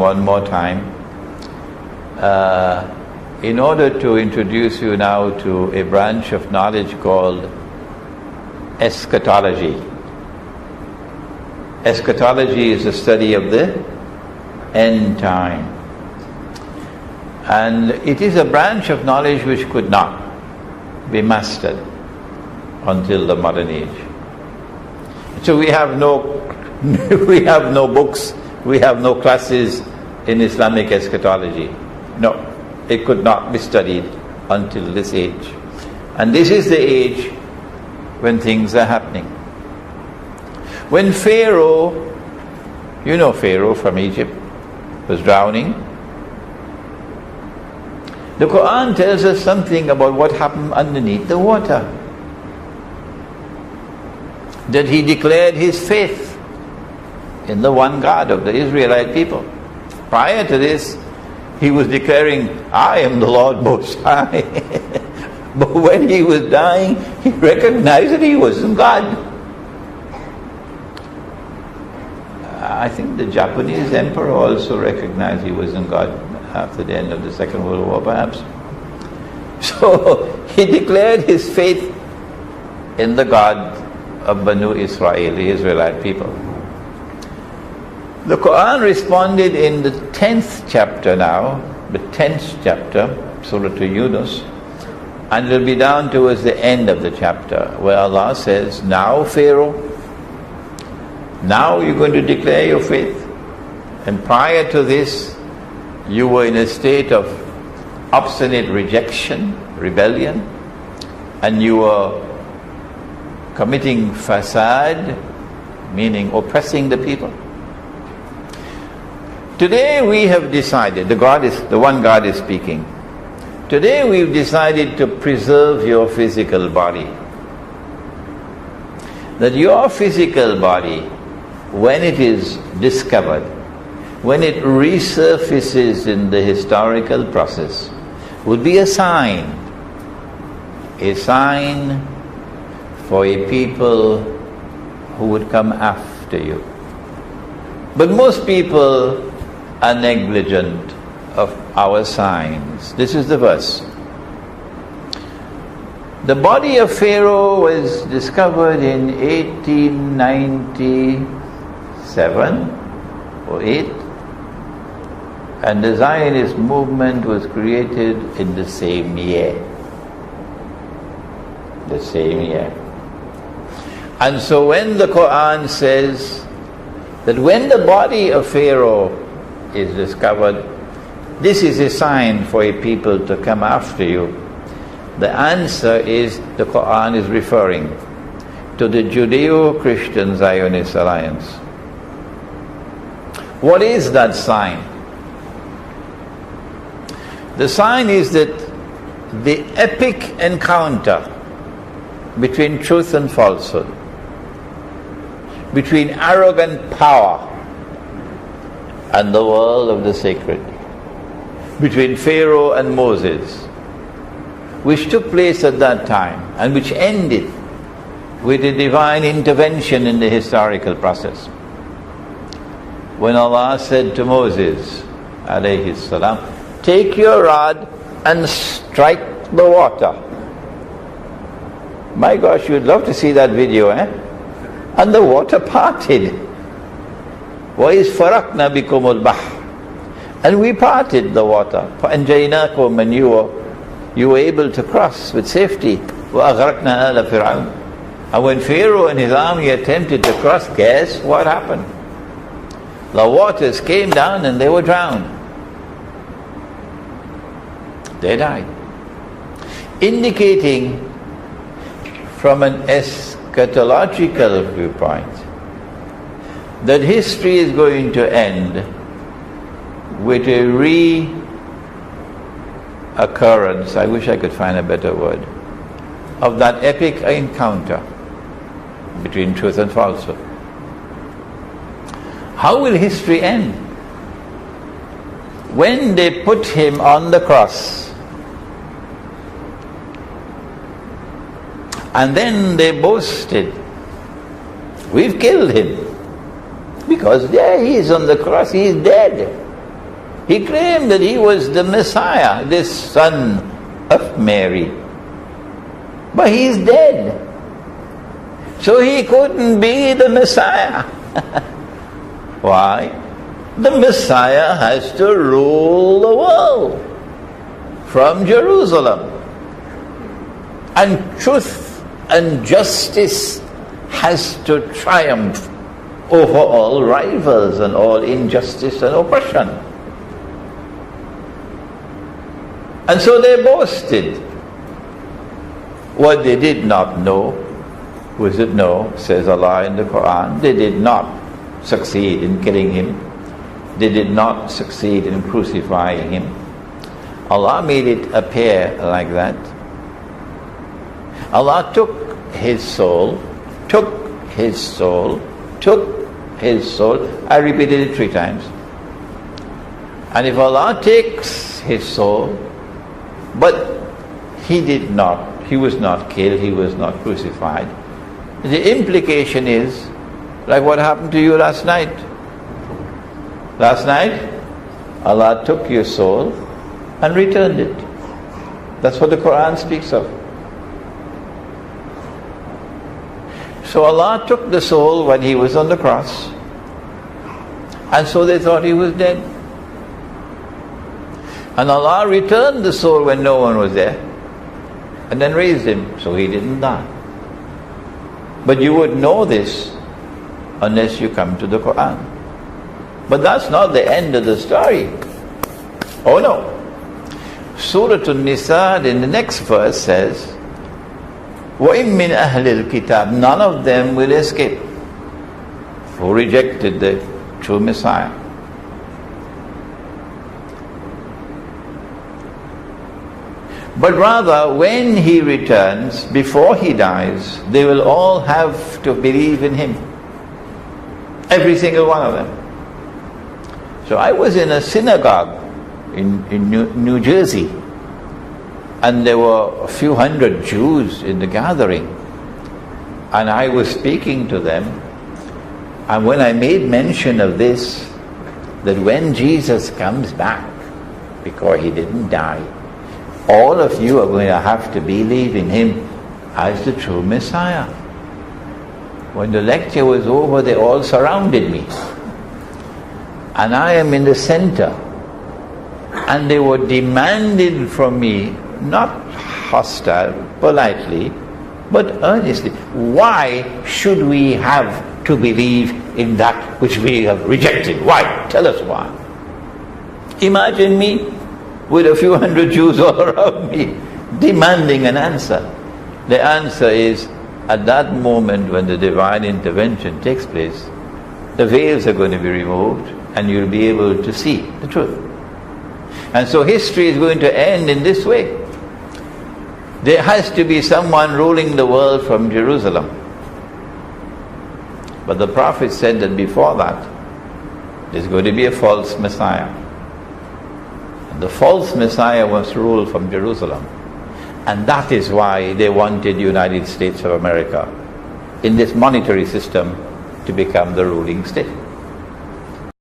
one more time in order to introduce you now to a branch of knowledge called eschatology. Eschatology is the study of the end time, and it is a branch of knowledge which could not be mastered until the modern age. So we have no books, we have no classes in Islamic eschatology. No, it could not be studied until this age. And this is the age when things are happening. When Pharaoh, you know Pharaoh from Egypt, was drowning, the Quran tells us something about what happened underneath the water. That he declared his faith in the one God of the Israelite people. Prior to this, he was declaring, I am the Lord Most High. But when he was dying, he recognized that he wasn't God. I think the Japanese emperor also recognized he wasn't God after the end of the Second World War, perhaps. So he declared his faith in the God of Banu Israel, the Israelite people. The Quran responded in the 10th chapter now, the 10th chapter, Surah to Yunus, and it will be down towards the end of the chapter, where Allah says, now Pharaoh, now you're going to declare your faith. And prior to this, you were in a state of obstinate rejection, rebellion, and you were committing fasad, meaning oppressing the people. Today we have decided, the one God is speaking. Today we've decided to preserve your physical body. That your physical body, when it is discovered, when it resurfaces in the historical process, will be a sign for a people who would come after you. But most people are negligent of our signs. This is the verse. The body of Pharaoh was discovered in 1897 or 8, and the Zionist movement was created in the same year. The same year. And so when the Quran says that when the body of Pharaoh is discovered, this is a sign for a people to come after you, the answer is the Quran is referring to the Judeo-Christian Zionist alliance. What is that sign? The sign is that the epic encounter between truth and falsehood, between arrogant power and the world of the sacred, between Pharaoh and Moses, which took place at that time and which ended with a divine intervention in the historical process. When Allah said to Moses, alayhi salam, take your rod and strike the water. My gosh, you'd love to see that video, eh? And the water parted. وَإِذْ فَرَقْنَا بِكُمُ الْبَحْرَ, and we parted the water. فَأَنْجَيْنَاكُمْ, and you were able to cross with safety. وَأَغْرَقْنَا آلَ فِرْعَوْنَ, and when Pharaoh and his army attempted to cross, guess what happened? The waters came down and they were drowned. They died. Indicating from an eschatological viewpoint that history is going to end with a reoccurrence, I wish I could find a better word, of that epic encounter between truth and falsehood. How will history end? When they put him on the cross, and then they boasted, we've killed him. Because there he is on the cross, he is dead. He claimed that he was the Messiah, this son of Mary. But he's dead. So he couldn't be the Messiah. Why? The Messiah has to rule the world from Jerusalem. And truth and justice has to triumph over all rivals and all injustice and oppression. And so they boasted. What they did not know was that no, says Allah in the Quran, they did not succeed in killing him. They did not succeed in crucifying him. Allah made it appear like that. Allah took his soul, took his soul, took his soul. I repeated it 3 times. And if Allah takes his soul, but he was not killed, he was not crucified, the implication is like what happened to you last night. Last night, Allah took your soul and returned it. That's what the Quran speaks of. So Allah took the soul when he was on the cross, and so they thought he was dead. And Allah returned the soul when no one was there, and then raised him, so he didn't die. But you would know this unless you come to the Quran. But that's not the end of the story. Oh no. Surah An-Nisa in the next verse says, وَإِن مِّنْ أَهْلِ الْكِتَابِ, none of them will escape who rejected the true Messiah. But rather, when he returns, before he dies, they will all have to believe in him. Every single one of them. So I was in a synagogue in New Jersey, and there were a few hundred Jews in the gathering, and I was speaking to them, and when I made mention of this, that when Jesus comes back, because he didn't die, all of you are going to have to believe in him as the true Messiah. When the lecture was over, they all surrounded me, and I am in the center, and they were demanding from me, not hostile, politely, but earnestly, why should we have to believe in that which we have rejected? Why? Tell us why. Imagine me with a few hundred Jews all around me demanding an answer. The answer is, at that moment when the divine intervention takes place, the veils are going to be removed and you'll be able to see the truth. And so history is going to end in this way. There has to be someone ruling the world from Jerusalem. But the Prophet said that before that, there's going to be a false Messiah. And the false Messiah was ruled from Jerusalem. And that is why they wanted the United States of America in this monetary system to become the ruling state.